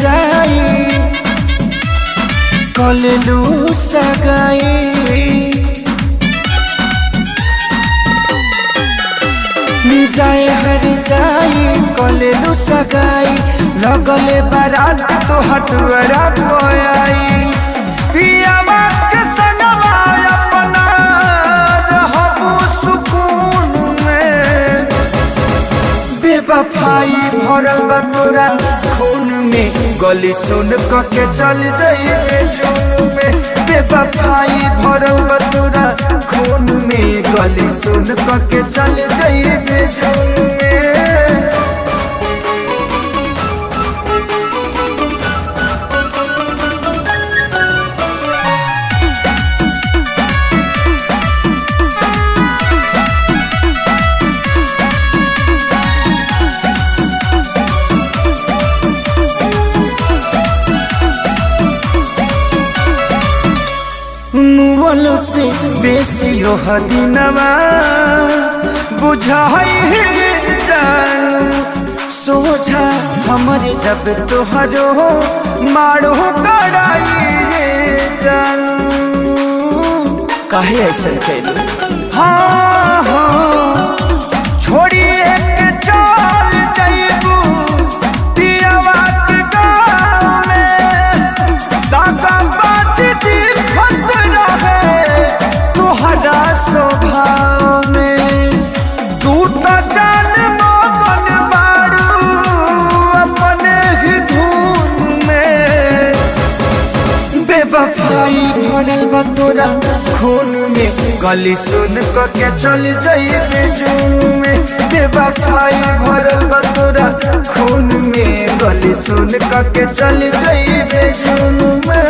जाई कलेलू सगाई जाए हर जाई कलेलू सगाई लगले बारात तो हटवरा पोयाई पियावा के संगवा अपना रहबू सुकून में बेवफाई भरल बा तोरा खून में गली सुन के चल जाइए जून में बेवफाई भरल बा तोरा खून में गली सुन के चल जाइए जून में मुवलो से बेसी हदिनवा बुझाई जानू सोझा हमारे जब तोहरो मारो कड़ाई जानू काहे ऐसा कहलू हाँ हाँ छोड़िए के चल जाइबू पियावा के गाँव में दादा बाजी दी स्वभाव में तू तो जान मगन बारू अपने ही धुन में बेवफाई भरल बा तोरा खून में गली सुन के चल जाइए जून में बेवफाई भरल बा तोरा खून में गली सुन के चल जाइए जून में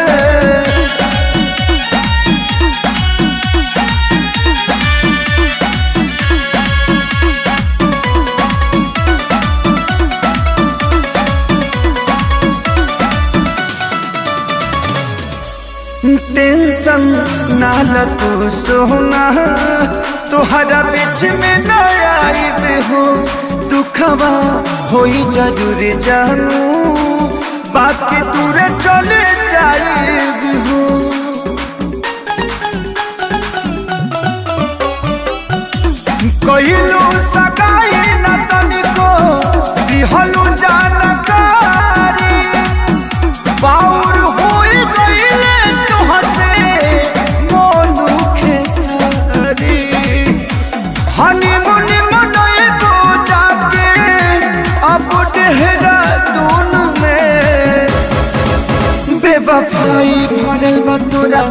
टेंशन ना ल तू सोना तोहरा बीच में न आइबे हो दुखवा होई जरूर जानू बाकी दूरे चले जाइबे हो कहिलू सगाई न तनिको दिहलू जानकारी बाउर होई गइले बेवफाई भरल बा तोरा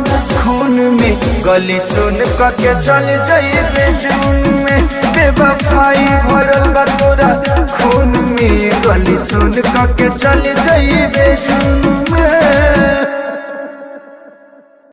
खून में गली सुन के चल जाइए जून में बेवफाई भरल बा तोरा खून में गली सुन के चल जाइए जून